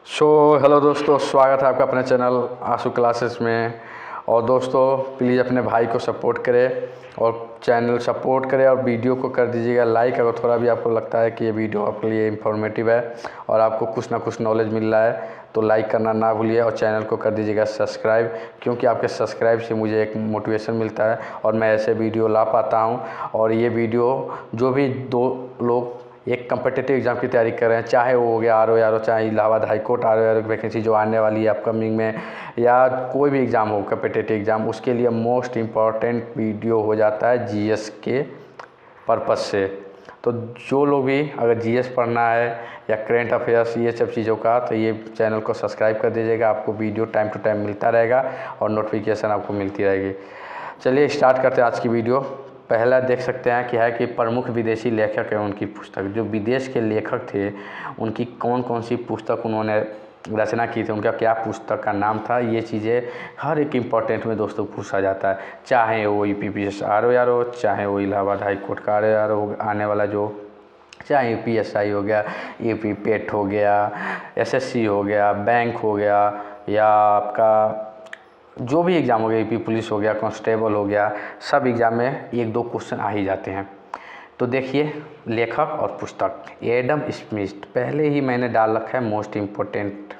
Hello दोस्तों, स्वागत है आपका अपने चैनल आंसू क्लासेस में। और दोस्तों प्लीज़ अपने भाई को सपोर्ट करें और चैनल सपोर्ट करें और वीडियो को कर दीजिएगा लाइक अगर थोड़ा भी आपको लगता है कि ये वीडियो आपके लिए इन्फॉर्मेटिव है और आपको कुछ ना कुछ नॉलेज मिल रहा है तो लाइक करना ना भूलिए और चैनल को कर दीजिएगा सब्सक्राइब, क्योंकि आपके सब्सक्राइब से मुझे एक मोटिवेशन मिलता है और मैं ऐसे वीडियो ला पाता हूँ। और ये वीडियो जो भी दो लोग एक कम्पिटिटिव एग्ज़ाम की तैयारी कर रहे हैं, चाहे वो हो गया आर ओ चाहे Allahabad high court R O vacancy जो आने वाली है अपकमिंग में, या कोई भी एग्ज़ाम हो कम्पिटिटिव एग्ज़ाम, उसके लिए मोस्ट इम्पॉर्टेंट वीडियो हो जाता है जीएस के पर्पज़ से। तो जो लोग भी अगर जीएस पढ़ना है या करेंट अफेयर्स ये सब चीज़ों का, तो ये चैनल को सब्सक्राइब कर दीजिएगा। आपको वीडियो टाइम टू टाइम मिलता रहेगा और नोटिफिकेशन आपको मिलती रहेगी। चलिए स्टार्ट करते हैं आज की वीडियो। पहला देख सकते हैं कि है कि प्रमुख विदेशी लेखक है उनकी पुस्तक, जो विदेश के लेखक थे उनकी कौन कौन सी पुस्तक उन्होंने रचना की थी, उनका क्या पुस्तक का नाम था। ये चीज़ें हर एक इम्पॉर्टेंट में दोस्तों पूछा जाता है, चाहे वो यूपीपीएससी आर ओ चाहे वो इलाहाबाद हाई कोर्ट का आर ओ आने वाला जो, चाहे यूपीएससी हो गया, यूपी पेट हो गया, एसएससी हो गया, बैंक हो गया, या आपका जो भी एग्ज़ाम हो गया, यूपी पुलिस हो गया, कांस्टेबल हो गया, सब एग्ज़ाम में एक दो क्वेश्चन आ ही जाते हैं। तो देखिए लेखक और पुस्तक, एडम स्मिथ, पहले ही मैंने डाल रखा है मोस्ट इम्पोर्टेंट,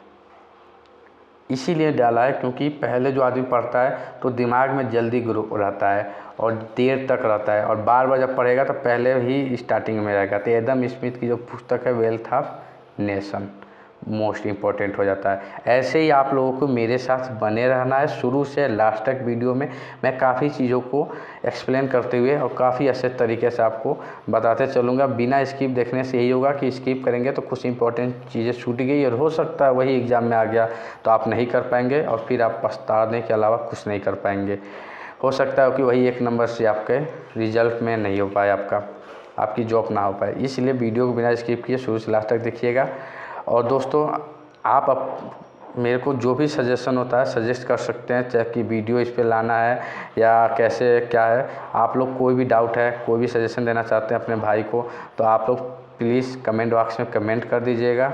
इसीलिए डाला है क्योंकि पहले जो आदमी पढ़ता है तो दिमाग में जल्दी ग्रो रहता है और देर तक रहता है, और बार बार जब पढ़ेगा तो पहले ही स्टार्टिंग में रहेगा। तो एडम स्मिथ की जो पुस्तक है wealth of nation most important हो जाता है। ऐसे ही आप लोगों को मेरे साथ बने रहना है शुरू से लास्ट तक। वीडियो में मैं काफ़ी चीज़ों को एक्सप्लेन करते हुए और काफ़ी अच्छे तरीके से आपको बताते चलूँगा। बिना स्किप देखने से यही होगा कि स्किप करेंगे तो कुछ इंपॉर्टेंट चीज़ें छूट गई और हो सकता है वही एग्ज़ाम में आ गया तो आप नहीं कर पाएंगे और फिर आप पछताने के अलावा कुछ नहीं कर पाएंगे। हो सकता है कि वही एक नंबर से आपके रिजल्ट में नहीं हो पाए, आपकी जॉब ना हो पाए। इसलिए वीडियो को बिना स्किप किए शुरू से लास्ट तक देखिएगा। और दोस्तों आप मेरे को जो भी सजेशन होता है सजेस्ट कर सकते हैं, चाहे कि वीडियो इस पे लाना है या कैसे क्या है। आप लोग कोई भी डाउट है, कोई भी सजेशन देना चाहते हैं अपने भाई को, तो आप लोग प्लीज़ कमेंट बॉक्स में कमेंट कर दीजिएगा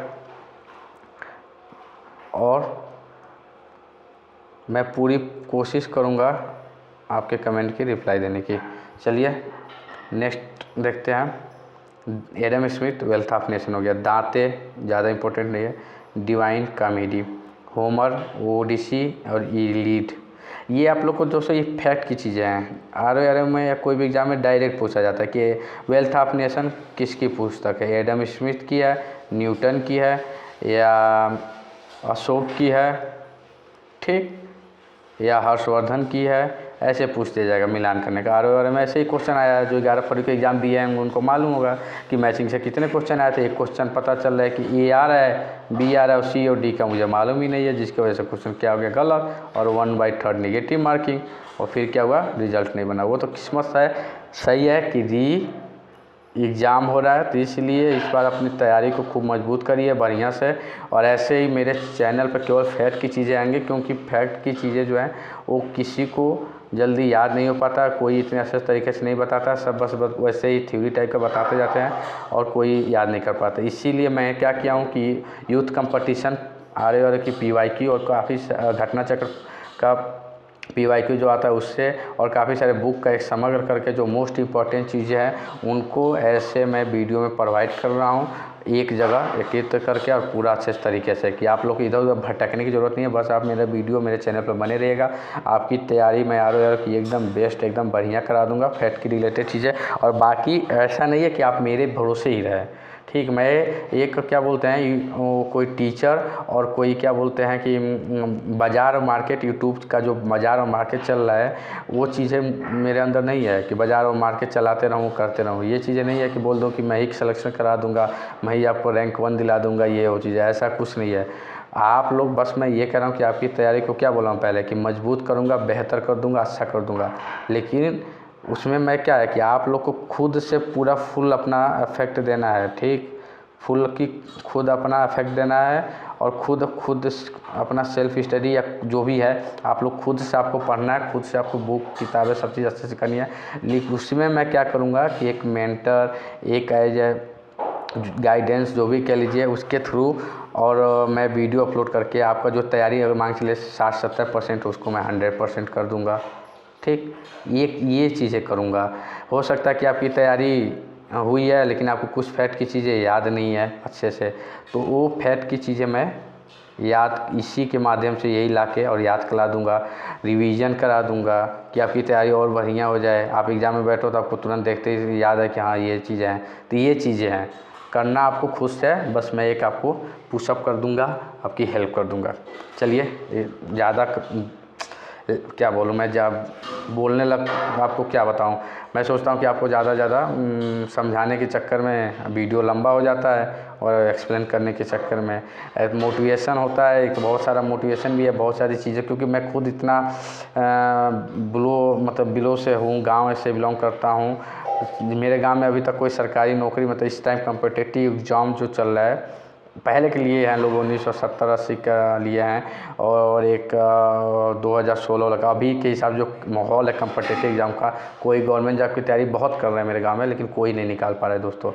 और मैं पूरी कोशिश करूँगा आपके कमेंट की रिप्लाई देने की। चलिए नेक्स्ट देखते हैं। Adam Smith wealth of nation हो गया। दांते ज़्यादा इम्पोर्टेंट नहीं है। डिवाइन कॉमेडी, होमर, ओडिसी और इलीड, ये आप लोग को दोस्तों ये फैक्ट की चीज़ें हैं। आर ओ में या कोई भी एग्जाम में डायरेक्ट पूछा जाता है कि वेल्थ ऑफ नेशन किसकी पुस्तक है, एडम स्मिथ की है, न्यूटन की है या अशोक की है, ठीक, या हर्षवर्धन की है, ऐसे पूछ दिया जाएगा मिलान करने का। आर में ऐसे ही क्वेश्चन आया है, जो 11 फरवरी को एग्जाम दिए हैं उनको मालूम होगा कि मैचिंग से कितने क्वेश्चन आए थे। एक क्वेश्चन पता चल रहा है कि ए आ रहा है, बी आ रहा है और सी और डी का मुझे मालूम ही नहीं है, जिसकी वजह से क्वेश्चन क्या हो गया गलत और 1/3 नेगेटिव मार्किंग, और फिर क्या हुआ रिजल्ट नहीं बना। वो तो किस्मत है, सही है कि एग्ज़ाम हो रहा है, तो इसलिए इस बार अपनी तैयारी को खूब मजबूत करिए बढ़िया से। और ऐसे ही मेरे चैनल पर केवल फैक्ट की चीज़ें आएंगी, क्योंकि फैक्ट की चीज़ें जो हैं वो किसी को जल्दी याद नहीं हो पाता, कोई इतने अच्छे तरीके से नहीं बताता, सब बस वैसे ही थ्योरी टाइप का बताते जाते हैं और कोई याद नहीं कर पाता। इसीलिए मैं क्या किया हूँ कि यूथ कंपटीशन आर की PYQ और काफ़ी घटना चक्र का PYQ जो आता है उससे, और काफ़ी सारे बुक का एक समग्र करके जो मोस्ट इम्पॉर्टेंट चीज़ें हैं उनको ऐसे मैं वीडियो में प्रोवाइड कर रहा हूँ एक जगह एकत्रित करके और पूरा अच्छे तरीके से, कि आप लोग को इधर उधर भटकने की ज़रूरत नहीं है। बस आप मेरा वीडियो मेरे चैनल पर बने रहिएगा, आपकी तैयारी मैं आर ओ की एकदम बेस्ट एकदम बढ़िया करा दूँगा, फैक्ट की रिलेटेड चीज़ें। और बाकी ऐसा नहीं है कि आप मेरे भरोसे ही रहें, ठीक। मैं एक क्या बोलते हैं कोई टीचर और कोई क्या बोलते हैं कि बाज़ार और मार्केट, यूट्यूब का जो बाज़ार और मार्केट चल रहा है वो चीज़ें मेरे अंदर नहीं है कि बाज़ार और मार्केट चलाते रहूँ करते रहूँ। ये चीज़ें नहीं है कि बोल दूँ कि मैं ही सिलेक्शन करा दूँगा, मैं ही आपको रैंक 1 दिला दूँगा, ये वो चीज़ें, ऐसा कुछ नहीं है। आप लोग बस मैं ये कह रहा हूँ कि आपकी तैयारी को क्या बोला हूँ पहले कि मजबूत करूँगा, बेहतर कर दूँगा, अच्छा कर दूँगा। लेकिन उसमें मैं क्या है कि आप लोग को खुद से पूरा फुल अपना इफेक्ट देना है, ठीक, फुल की खुद अपना इफेक्ट देना है और खुद अपना सेल्फ स्टडी या जो भी है आप लोग खुद से आपको पढ़ना है, खुद से आपको बुक किताबें सब चीज़ अच्छे से करनी है। लेकिन उसमें मैं क्या करूँगा कि एक मेंटर, एक एज गाइडेंस जो भी कह लीजिए उसके थ्रू, और मैं वीडियो अपलोड करके आपका जो तैयारी अगर मान के चलिए 60-70% उसको मैं 100% कर दूंगा। ठीक, ये चीज़ें करूँगा। हो सकता है कि आपकी तैयारी हुई है लेकिन आपको कुछ फैक्ट की चीज़ें याद नहीं है अच्छे से, तो वो फैक्ट की चीज़ें मैं याद इसी के माध्यम से यही लाके और याद करा दूंगा, रिवीजन करा दूंगा कि आपकी तैयारी और बढ़िया हो जाए। आप एग्ज़ाम में बैठो तो आपको तुरंत देखते ही याद है कि हाँ ये चीज़ें हैं। तो ये चीज़ें हैं, करना आपको खुद से है, बस मैं एक आपको पुशअप कर दूंगा, आपकी हेल्प कर दूंगा। चलिए, ज़्यादा क्या बोलूँ मैं, जब बोलने लग आपको क्या बताऊँ। मैं सोचता हूँ कि आपको ज़्यादा समझाने के चक्कर में वीडियो लंबा हो जाता है और एक्सप्लेन करने के चक्कर में मोटिवेशन होता है। एक बहुत सारा मोटिवेशन भी है, बहुत सारी चीज़ें, क्योंकि मैं खुद इतना बिलो से हूँ, गांव से बिलोंग करता हूँ। मेरे गांव में अभी तक कोई सरकारी नौकरी इस टाइम कॉम्पिटिटिव एग्ज़ाम जो चल रहा है, पहले के लिए हैं लोग 1970-80 का लिए हैं, और एक 2016 लगा। अभी के हिसाब जो माहौल है कॉम्पिटिटिव एग्ज़ाम का, कोई गवर्नमेंट जॉब की तैयारी बहुत कर रहे हैं मेरे गांव में, लेकिन कोई नहीं निकाल पा रहा है दोस्तों।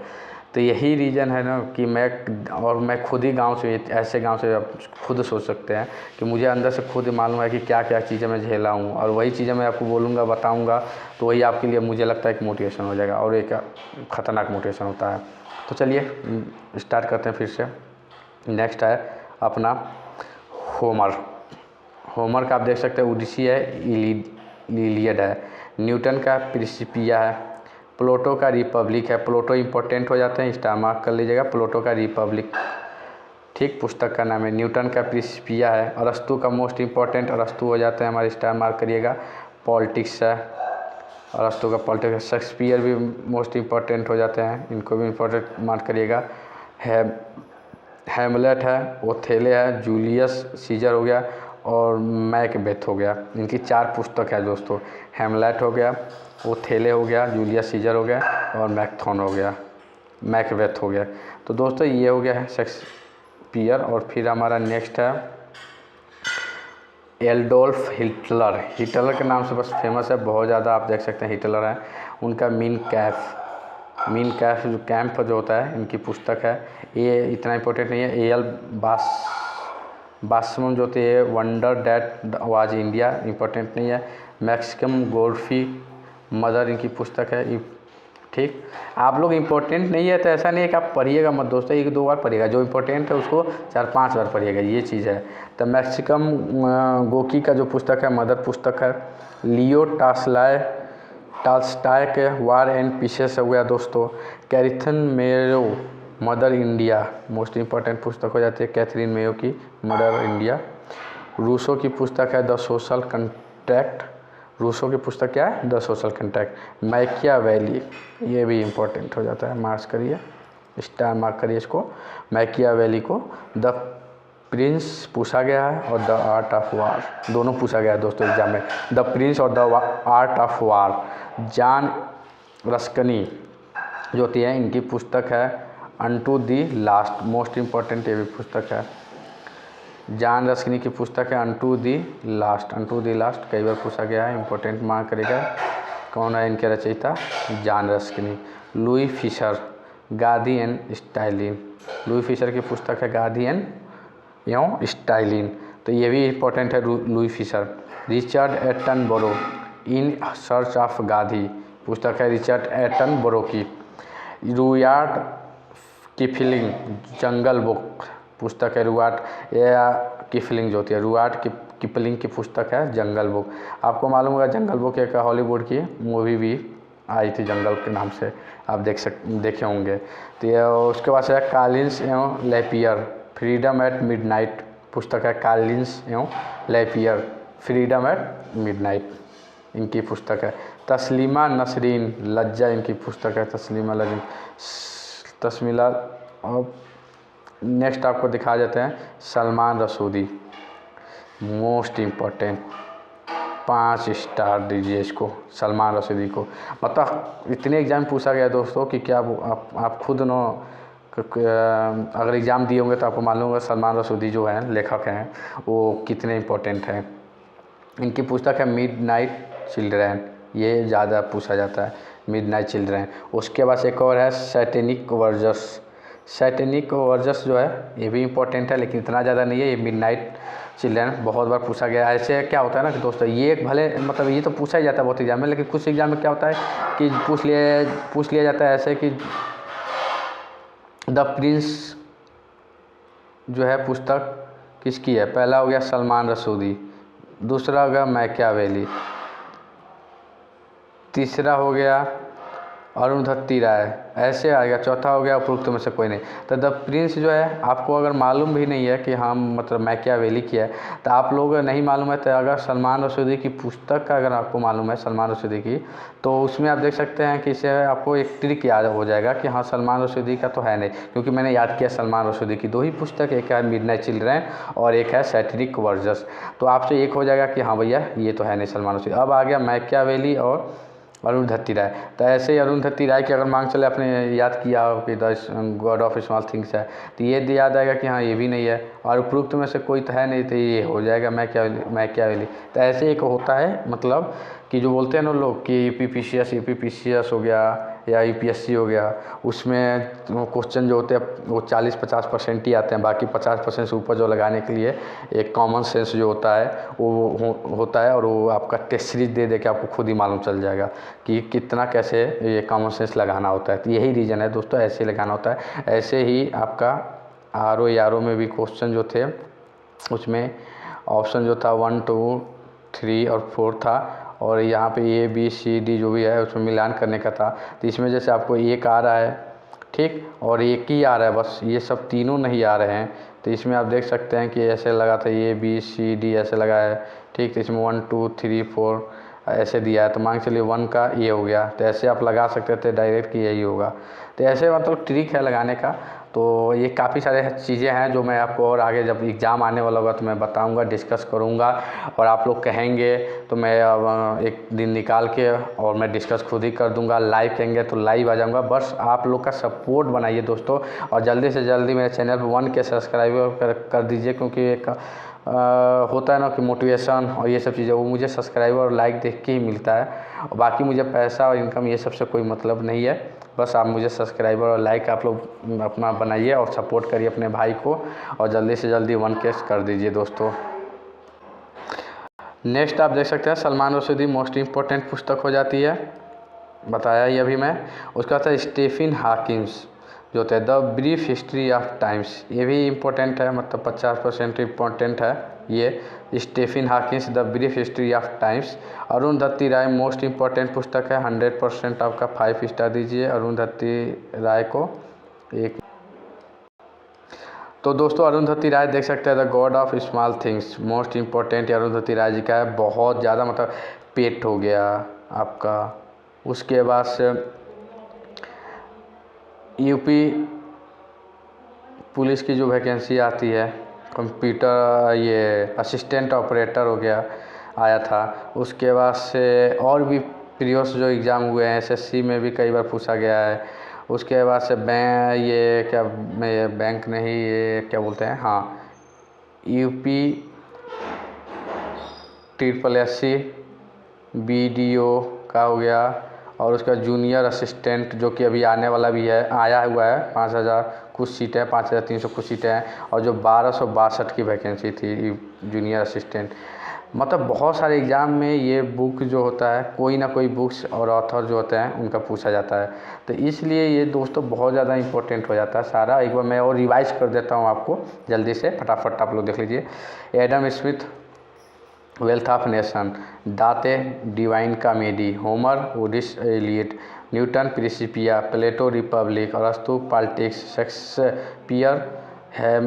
तो यही रीज़न है ना कि मैं खुद ही गांव से, ऐसे गांव से आप खुद सोच सकते हैं कि मुझे अंदर से खुद मालूम है कि क्या क्या चीज़ें मैं झेला हूँ, और वही चीज़ें मैं आपको बोलूँगा, बताऊँगा, तो वही आपके लिए मुझे लगता है कि मोटिवेशन हो जाएगा, और एक ख़तरनाक मोटिवेशन होता है। तो चलिए स्टार्ट करते हैं फिर से। नेक्स्ट है अपना होमर का आप देख सकते हैं, ओडिसी है, इलियड है, न्यूटन का प्रिंसिपिया है, प्लेटो का रिपब्लिक है। प्लेटो इंपॉर्टेंट हो जाते हैं, स्टार मार्क कर लीजिएगा, प्लेटो का रिपब्लिक। ठीक, पुस्तक का नाम है। न्यूटन का प्रिंसिपिया है। अरस्तु का मोस्ट इंपॉर्टेंट, अरस्तु हो जाते हैं हमारे, स्टार मार्क करिएगा। पॉलिटिक्स है, अरस्तु का पॉलिटिक्स। शेक्सपियर भी मोस्ट इंपॉर्टेंट हो जाते हैं, इनको भी इंपॉर्टेंट मार्क करिएगा। हैमलेट है, ओथेले है, जूलियस सीजर हो गया, और मैकबेथ हो गया। इनकी 4 पुस्तक है दोस्तों। हैमलेट हो गया, ओथेले हो गया, जूलियस सीजर हो गया, और मैकबेथ हो गया। तो दोस्तों ये हो गया है शेक्सपियर। और फिर हमारा नेक्स्ट है एडोल्फ हिटलर के नाम से बस फेमस है, बहुत ज़्यादा आप देख सकते हैं हिटलर है। उनका मीन कैफ जो कैंप जो होता है, इनकी पुस्तक है। ये इतना इम्पोर्टेंट नहीं है। एल बासमन जो होते हैं, wonder that was India, important नहीं है। मैक्सिकम गोर्फी मदर इनकी पुस्तक है। ठीक, आप लोग इम्पोर्टेंट नहीं है तो ऐसा नहीं है कि आप पढ़िएगा मत दोस्तों, 1-2 बार पढ़िएगा। जो इम्पोर्टेंट है उसको 4-5 बार पढ़िएगा, ये चीज़ है। तो मैक्सिकम गोकी का जो पुस्तक है, मदर पुस्तक है। लियो टाल्स्टाय के वार एंड पीसेस हो गया दोस्तों। Catherine Mayo mother India, most important पुस्तक हो जाती है कैथरीन मेयो की मदर इंडिया। रूसो की पुस्तक है द सोशल कंट्रैक्ट। रूसो की पुस्तक क्या है? The social contract. मैकियावेली, ये भी इम्पोर्टेंट हो जाता है, मार्क्स करिए, स्टार मार्क करिए इसको। मैकियावेली को द प्रिंस पूछा गया है, और द आर्ट ऑफ वार, दोनों पूछा गया है दोस्तों एग्जाम में, द प्रिंस और the art of war. John Ruskin जो होती है, इनकी पुस्तक है unto the last, most important ये भी पुस्तक है। जॉन रस्किनी की पुस्तक है अनटू दी लास्ट। कई बार पूछा गया है, इम्पोर्टेंट मार्क करेगा। कौन है इनके रचयिता? John Ruskin. Louis Fischer, Gandhi and Stalin. Louis Fischer की पुस्तक है गांधी एंड स्टालिन, तो ये भी इम्पोर्टेंट है Louis Fischer. Richard Attenborough, in search of Gandhi, पुस्तक है रिचर्ड एटनबरो की। रुडयार्ड किपलिंग, जंगल बुक, पुस्तक है रुडयार्ड या किपलिंग जो होती है, रुडयार्ड किपलिंग की पुस्तक है जंगल बुक। आपको मालूम होगा जंगल बुक एक हॉलीवुड की मूवी भी आई थी जंगल के नाम से, आप देखे होंगे। तो ये उसके बाद है कॉलिंस एवं लेपियर, फ्रीडम एट मिडनाइट, पुस्तक है कॉलिंस एवं लेपियर, फ्रीडम एट मिडनाइट इनकी पुस्तक है। तस्लीमा नसरीन, लज्जा इनकी पुस्तक है, तस्मीला। और नेक्स्ट आपको दिखा देते हैं सलमान रसूदी, मोस्ट इम्पोर्टेंट, 5 स्टार दीजिए इसको, सलमान रसूदी को। मतलब इतने एग्जाम पूछा गया दोस्तों कि क्या आप खुद न अगर एग्ज़ाम दिए होंगे तो आपको मालूम होगा सलमान रसूदी जो हैं लेखक हैं वो कितने इम्पोर्टेंट हैं। इनकी पुस्तक है मिडनाइट चिल्ड्रन, ये ज़्यादा पूछा जाता है, मिडनाइट चिल्ड्रन। उसके बाद एक और है सैटेनिक वर्जस, सैटेनिक वर्जस जो है ये भी इम्पोर्टेंट है, लेकिन इतना ज़्यादा नहीं है। ये मिडनाइट चिल्ड्रन बहुत बार पूछा गया है। ऐसे क्या होता है ना कि दोस्तों, ये भले मतलब ये तो पूछा ही जाता है बहुत एग्जाम में, लेकिन कुछ एग्जाम में क्या होता है कि पूछ लिया जाता है ऐसे कि द प्रिंस जो है पुस्तक किसकी है। पहला हो गया सलमान रसूदी, दूसरा हो गया मैकियावेली, तीसरा हो गया अरुंधति राय, ऐसे आएगा। चौथा हो गया उपरोक्त में से कोई नहीं। तो द प्रिंस जो है आपको अगर मालूम भी नहीं है कि हाँ मतलब मैकियावेली की है, तो आप लोग नहीं मालूम है, तो अगर सलमान रसूदी की पुस्तक का अगर आपको मालूम है सलमान रसूदी की, तो उसमें आप देख सकते हैं कि इससे आपको एक ट्रिक याद हो जाएगा कि हाँ सलमान रसूदी का तो है नहीं, क्योंकि मैंने याद किया सलमान रसूदी की 2 ही पुस्तक, एक है मिडनाइट चिल्ड्रन और एक है सैटेनिक वर्जस। तो आपसे एक हो जाएगा कि हाँ भैया ये तो है नहीं सलमान रसूदी। अब आ गया मैकियावेली और अरुंधति राय। तो ऐसे ही अरुंधति राय की अगर मांग चले, आपने याद किया हो कि the God of small things है, तो ये याद आएगा कि हाँ ये भी नहीं है, और उपरोक्त में से कोई तो है नहीं, तो ये हो जाएगा मैकियावेली। तो ऐसे एक होता है मतलब कि जो बोलते हैं ना लोग कि यूपीपीसीएस हो गया या यूपीएससी हो गया, उसमें क्वेश्चन जो होते हैं वो 40-50% ही आते हैं, बाकी 50% से ऊपर जो लगाने के लिए एक कॉमन सेंस जो होता है वो होता है, और वो आपका टेस्ट सीरीज दे के आपको खुद ही मालूम चल जाएगा कि कितना कैसे ये कॉमन सेंस लगाना होता है। तो यही रीज़न है दोस्तों, ऐसे लगाना होता है। ऐसे ही आपका आर ओ में भी क्वेश्चन जो थे उसमें ऑप्शन जो था 1 2 3 और 4 था, और यहाँ पे ABCD जो भी है उसमें मिलान करने का था। तो इसमें जैसे आपको एक आ रहा है ठीक, और एक ही आ रहा है, बस ये सब तीनों नहीं आ रहे हैं। तो इसमें आप देख सकते हैं कि ऐसे लगा था ABCD ऐसे लगा है ठीक। तो इसमें 1 2 3 4 ऐसे दिया है, तो मान चलिए 1 का ये हो गया। तो ऐसे आप लगा सकते थे डायरेक्ट कि यही होगा। तो ऐसे मतलब ट्रिक है लगाने का। तो ये काफ़ी सारे चीज़ें हैं जो मैं आपको और आगे जब एग्ज़ाम आने वाला होगा तो मैं बताऊंगा, डिस्कस करूंगा, और आप लोग कहेंगे तो मैं एक दिन निकाल के और मैं डिस्कस खुद ही कर दूंगा। लाइव कहेंगे तो लाइव आ जाऊंगा। बस आप लोग का सपोर्ट बनाइए दोस्तों, और जल्दी से जल्दी मेरे चैनल पर 1K सब्सक्राइबर कर दीजिए, क्योंकि एक होता है ना कि मोटिवेशन और ये सब चीज़ें वो मुझे सब्सक्राइबर और लाइक देख के ही मिलता है, और बाकी मुझे पैसा और इनकम ये सब से कोई मतलब नहीं है। बस आप मुझे सब्सक्राइबर और लाइक आप लोग अपना बनाइए और सपोर्ट करिए अपने भाई को, और जल्दी से जल्दी 1K कर दीजिए दोस्तों। नेक्स्ट आप देख सकते हैं सलमान रसूदी मोस्ट इम्पोर्टेंट पुस्तक हो जाती है, बताया ही अभी मैं। उसका था स्टीफन हॉकिंस जो होता है the brief history of times, ये भी इम्पोर्टेंट है, मतलब 50% इम्पोर्टेंट है ये। Stephen Hawkins the brief history of times. Arundhati Roy most important पुस्तक है, 100% आपका 5 स्टार दीजिए अरुंधति राय को एक। तो दोस्तों अरुंधति राय देख सकते हैं the God of small things, most important Arundhati Roy ji का है, बहुत ज़्यादा मतलब पेट हो गया आपका। उसके बाद से यूपी पुलिस की जो वैकेंसी आती है कंप्यूटर ये असिस्टेंट ऑपरेटर हो गया आया था। उसके बाद से और भी प्रीवियस जो एग्ज़ाम हुए हैं SSC में भी कई बार पूछा गया है। उसके बाद से बैंक नहीं, ये क्या बोलते हैं, हाँ UP SSC BDO का हो गया, और उसका जूनियर असिस्टेंट जो कि अभी आने वाला भी है, आया हुआ है 5000 कुछ सीटें, 5300 कुछ सीटें हैं, और जो 1262 की वैकेंसी थी जूनियर असिस्टेंट। मतलब बहुत सारे एग्ज़ाम में ये बुक जो होता है कोई ना कोई बुक्स और ऑथर जो होते हैं उनका पूछा जाता है। तो इसलिए ये दोस्तों बहुत ज़्यादा इंपॉर्टेंट हो जाता है सारा। एक बार मैं और रिवाइज कर देता हूँ आपको जल्दी से, फटाफट आप लोग देख लीजिए। Adam Smith wealth of nation, दाते divine comedy, Homer Odyssey Eliot, Newton Principia, Plato Republic, अरस्तु politics, Shakespeare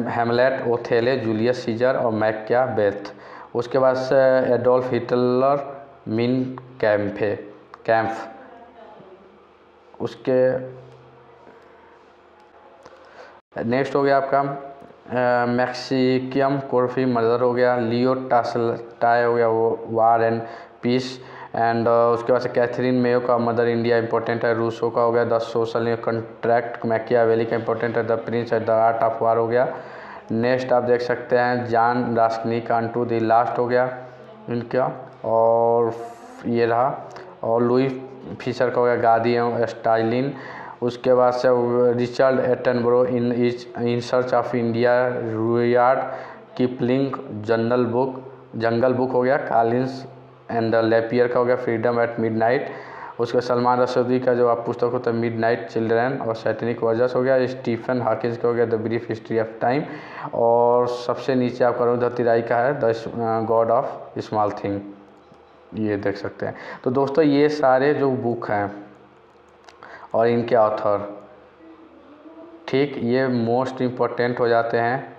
Hamlet, Othello, Julius Caesar और मैकियावेली। उसके बाद से एडोल्फ हिटलर, मिन कैम्फ। उसके नेक्स्ट हो गया आपका मैक्सिकम कोर्फी मदर हो गया, लियो टाय हो गया वो वार एंड पीस, एंड उसके बाद से कैथरीन मेयो का मदर इंडिया इंपॉर्टेंट है। रूसो का हो गया द सोशल कॉन्ट्रैक्ट, मैकियावेली का इंपॉर्टेंट है the Prince and the art of वार हो गया। नेक्स्ट आप देख सकते हैं जॉन रास्किनी का अनटू द लास्ट हो गया इनका, और ये रहा। और लुई फिशर का हो गया गादी एवं स्टाइलिन। उसके बाद से Richard Attenborough in search of India, Rudyard Kipling jungle book हो गया, कॉलिंस एंड लेपियर का हो गया फ्रीडम एट मिडनाइट। उसके सलमान रशदी का जो आप पुस्तक होता है मिडनाइट चिल्ड्रन और सैटेनिक वर्जस हो गया, स्टीफन हॉकिंस का हो गया the brief history of time, और सबसे नीचे आप अरुंधति राय का है the God of small thing, ये देख सकते हैं। तो दोस्तों ये सारे जो बुक हैं और इनके ऑथर, ठीक, ये मोस्ट इम्पोर्टेंट हो जाते हैं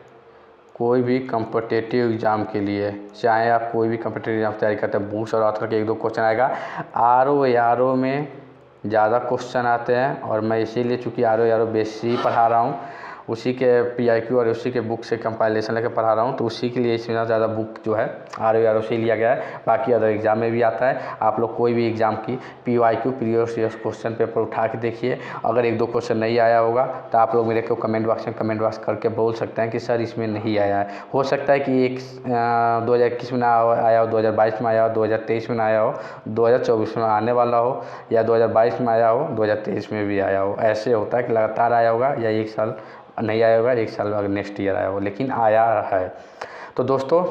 कोई भी कम्पिटिटिव एग्ज़ाम के लिए। चाहे आप कोई भी कम्पिटिटिव एग्ज़ाम तैयारी करते हैं, बुक्स और ऑथर के 1-2 क्वेश्चन आएगा। आर ओ में ज़्यादा क्वेश्चन आते हैं, और मैं इसीलिए चूँकि आर ओ बेस ही पढ़ा रहा हूँ, उसी के PIQ और उसी के बुक से कंपाइलेशन लेकर पढ़ा रहा हूँ, तो उसी के लिए इसमें ज़्यादा बुक जो है आर ओ से लिया गया है। बाकी अदर एग्ज़ाम में भी आता है। आप लोग कोई भी एग्ज़ाम की PYQ प्रीवियस क्वेश्चन पेपर उठा के देखिए, अगर 1-2 क्वेश्चन नहीं आया होगा तो आप लोग मेरे को कमेंट बॉक्स करके बोल सकते हैं कि सर इसमें नहीं आया है। हो सकता है कि 2021 में ना आया हो, 2022 में आया हो, 2023 में ना आया हो, 2024 में आने वाला हो, या 2022 में आया हो, 2023 में भी आया हो। ऐसे होता है कि लगातार आया होगा, या 1 साल नहीं आया होगा, 1 साल अगर नेक्स्ट ईयर आया होगा, लेकिन आया है। तो दोस्तों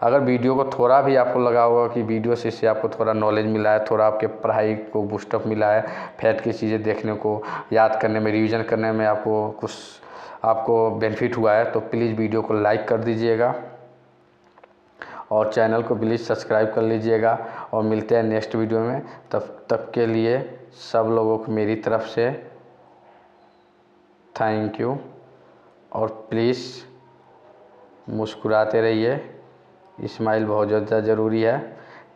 अगर वीडियो को थोड़ा भी आपको लगा होगा कि वीडियो से इससे आपको थोड़ा नॉलेज मिला है, थोड़ा आपके पढ़ाई को बूस्टअप मिला है, फैक्ट की चीज़ें देखने को, याद करने में, रिवीजन करने में आपको बेनिफिट हुआ है, तो प्लीज़ वीडियो को लाइक कर दीजिएगा और चैनल को प्लीज़ सब्सक्राइब कर लीजिएगा। और मिलते हैं नेक्स्ट वीडियो में, तब तक के लिए सब लोगों को मेरी तरफ से थैंक यू। और प्लीज़ मुस्कुराते रहिए, स्माइल बहुत ज़्यादा ज़रूरी है,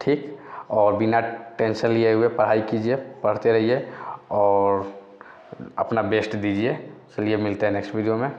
ठीक। और बिना टेंशन लिए हुए पढ़ाई कीजिए, पढ़ते रहिए और अपना बेस्ट दीजिए। चलिए मिलते हैं नेक्स्ट वीडियो में।